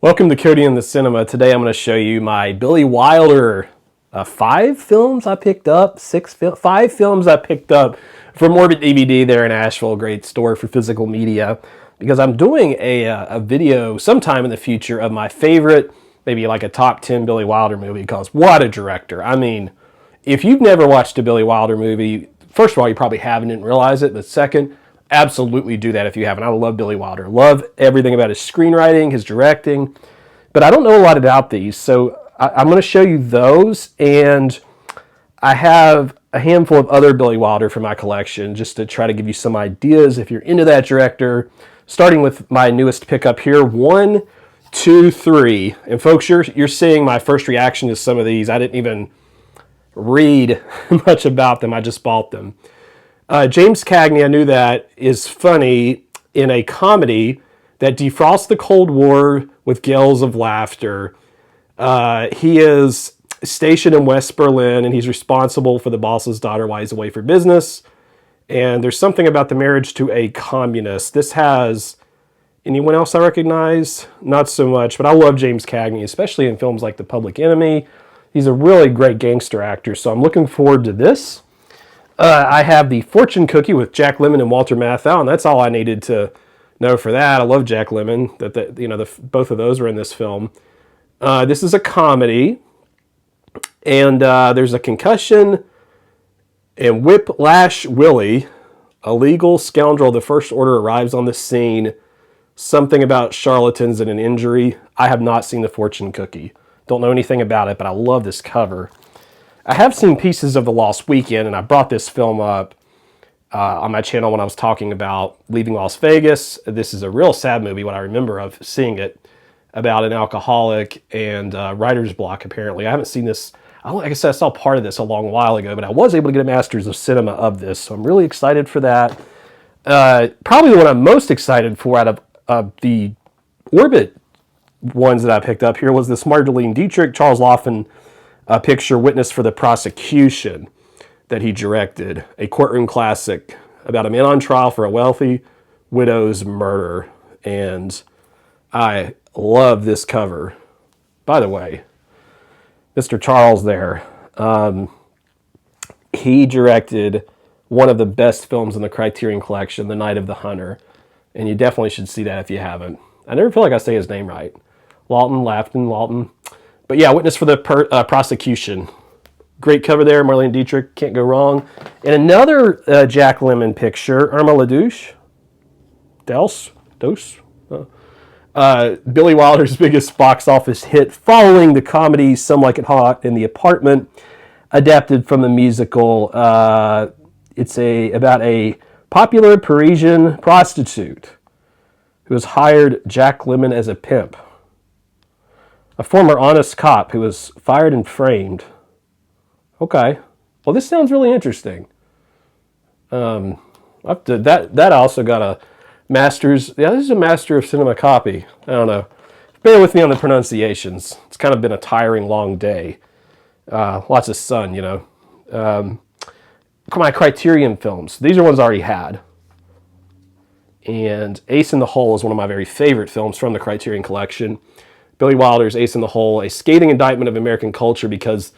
Welcome to Cody in the Cinema. Today I'm going to show you my Billy Wilder five films I picked up from Morbid DVD there in Asheville, a great store for physical media, because I'm doing a video sometime in the future of my favorite, maybe like a top 10 Billy Wilder movie, because what a director. I mean, if you've never watched a Billy Wilder movie, first of all, you probably haven't and didn't realize it, but second, absolutely do that if you haven't. I love Billy Wilder. Love everything about his screenwriting, his directing, but I don't know a lot about these, so I'm going to show you those, and I have a handful of other Billy Wilder from my collection just to try to give you some ideas if you're into that director, starting with my newest pickup here, 1, 2, 3. And folks, you're seeing my first reaction to some of these. I didn't even read much about them. I just bought them. James Cagney, I knew that, is funny in a comedy that defrosts the Cold War with gales of laughter. He is stationed in West Berlin, and he's responsible for the boss's daughter while he's away for business. And there's something about the marriage to a communist. This has anyone else I recognize? Not so much, but I love James Cagney, especially in films like The Public Enemy. He's a really great gangster actor, so I'm looking forward to this. I have The Fortune Cookie with Jack Lemmon and Walter Matthau, and that's all I needed to know for that. I love Jack Lemmon. Both of those were in this film. This is a comedy, and there's a concussion, and Whiplash Willie, a legal scoundrel of the First Order, arrives on the scene. Something about charlatans and an injury. I have not seen The Fortune Cookie. Don't know anything about it, but I love this cover. I have seen pieces of The Lost Weekend, and I brought this film up on my channel when I was talking about Leaving Las Vegas. This is a real sad movie, what I remember of seeing it, about an alcoholic and writer's block, apparently. I haven't seen this. Like I said, I saw part of this a long while ago, but I was able to get a Masters of Cinema of this, so I'm really excited for that. Probably the one I'm most excited for out of the Orbit ones that I picked up here was this Marlene Dietrich, Charles Laughton picture, Witness for the Prosecution, that he directed. A courtroom classic about a man on trial for a wealthy widow's murder. And I love this cover. By the way, Mr. Charles there, he directed one of the best films in the Criterion Collection, The Night of the Hunter. And you definitely should see that if you haven't. I never feel like I say his name right. Laughton. But yeah, Witness for the Prosecution. Great cover there, Marlene Dietrich, can't go wrong. And another Jack Lemmon picture, Irma la Douce. Billy Wilder's biggest box office hit following the comedy Some Like It Hot in The Apartment, adapted from the musical. It's about a popular Parisian prostitute who has hired Jack Lemmon as a pimp. A former honest cop who was fired and framed. Okay. Well, this sounds really interesting. That also got a Masters. Yeah, this is a Master of Cinema copy. I don't know. Bear with me on the pronunciations. It's kind of been a tiring, long day. Lots of sun, you know. My Criterion films. These are ones I already had. And Ace in the Hole is one of my very favorite films from the Criterion Collection. Billy Wilder's Ace in the Hole, a scathing indictment of American culture because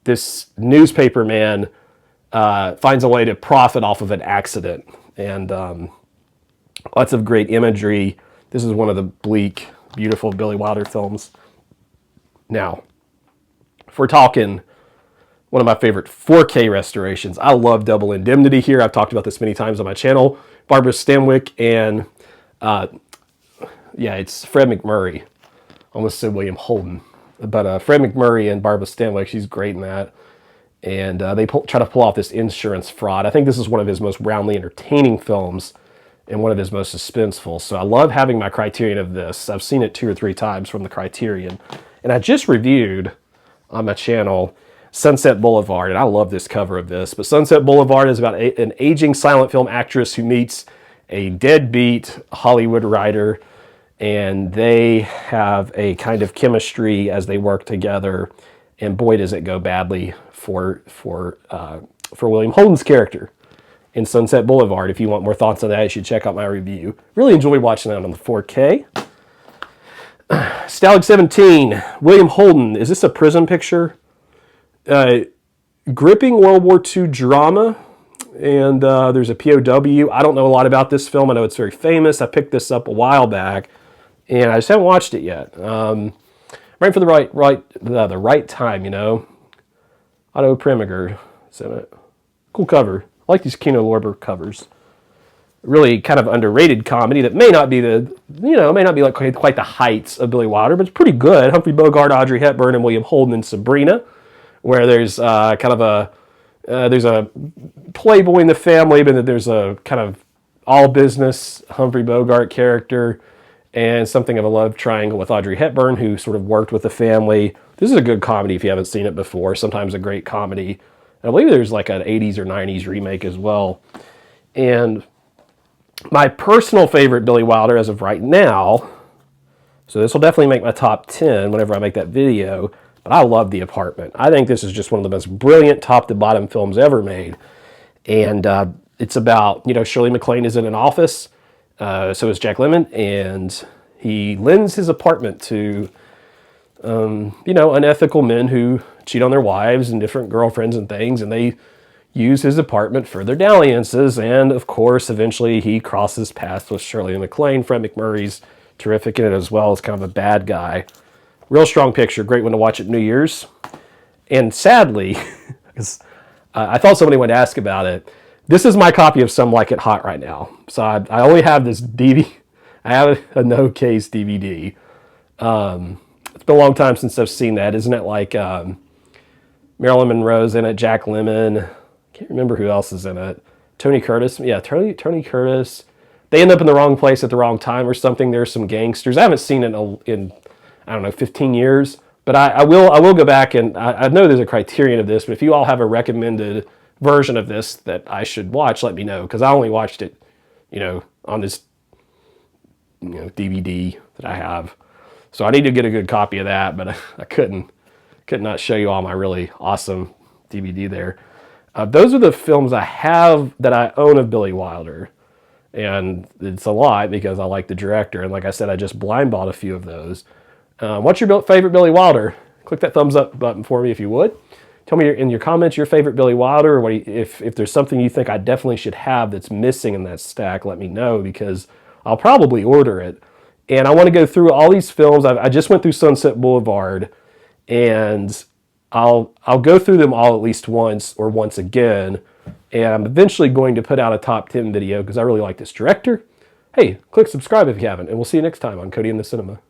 this newspaper man finds a way to profit off of an accident. And lots of great imagery. This is one of the bleak, beautiful Billy Wilder films. Now, if we're talking one of my favorite 4K restorations, I love Double Indemnity here. I've talked about this many times on my channel. Barbara Stanwyck and, it's Fred MacMurray. Almost said William Holden. But Fred MacMurray and Barbara Stanwyck, she's great in that. And they try to pull off this insurance fraud. I think this is one of his most roundly entertaining films and one of his most suspenseful. So I love having my Criterion of this. I've seen it 2 or 3 times from the Criterion. And I just reviewed on my channel Sunset Boulevard, and I love this cover of this. But Sunset Boulevard is about an aging silent film actress who meets a deadbeat Hollywood writer, and they have a kind of chemistry as they work together. And boy, does it go badly for William Holden's character in Sunset Boulevard. If you want more thoughts on that, you should check out my review. Really enjoy watching that on the 4K. Stalag 17, William Holden. Is this a prison picture? Gripping World War II drama. And there's a POW. I don't know a lot about this film. I know it's very famous. I picked this up a while back, and I just haven't watched it yet. Right for the right time, you know. Otto Preminger is in it. Cool cover. I like these Kino Lorber covers. Really kind of underrated comedy that may not be may not be like quite the heights of Billy Wilder, but it's pretty good. Humphrey Bogart, Audrey Hepburn, and William Holden in Sabrina, where there's there's a playboy in the family, but then there's a kind of all business Humphrey Bogart character, and something of a love triangle with Audrey Hepburn, who sort of worked with the family. This is a good comedy if you haven't seen it before. Sometimes a great comedy. And I believe there's like an 80s or 90s remake as well. And my personal favorite Billy Wilder as of right now, so this will definitely make my top 10 whenever I make that video, but I love The Apartment. I think this is just one of the most brilliant top-to-bottom films ever made. And it's about, Shirley MacLaine is in an office, so is Jack Lemmon, and he lends his apartment to, unethical men who cheat on their wives and different girlfriends and things, and they use his apartment for their dalliances, and of course, eventually he crosses paths with Shirley MacLaine. Fred McMurray's terrific in it as well as kind of a bad guy. Real strong picture, great one to watch at New Year's. And sadly, because I thought somebody would ask about it, this is my copy of Some Like It Hot right now. So I only have this DVD. I have a no-case DVD. It's been a long time since I've seen that. Isn't it like Marilyn Monroe's in it, Jack Lemmon? I can't remember who else is in it. Tony Curtis. Yeah, Tony Curtis. They end up in the wrong place at the wrong time or something. There's some gangsters. I haven't seen it in I don't know, 15 years. But I will go back, and I know there's a criterion of this, but if you all have a recommended version of this that I should watch, let me know, because I only watched it, on this, DVD that I have. So I need to get a good copy of that, but I could not show you all my really awesome DVD there. Those are the films I have that I own of Billy Wilder, and it's a lot because I like the director, and like I said, I just blind bought a few of those. What's your favorite Billy Wilder? Click that thumbs up button for me if you would. Tell me in your comments your favorite Billy Wilder, or if there's something you think I definitely should have that's missing in that stack, let me know, because I'll probably order it. And I want to go through all these films. I just went through Sunset Boulevard, and I'll go through them all at least once or once again, and I'm eventually going to put out a top 10 video because I really like this director. Hey, click subscribe if you haven't, and we'll see you next time on Cody in the Cinema.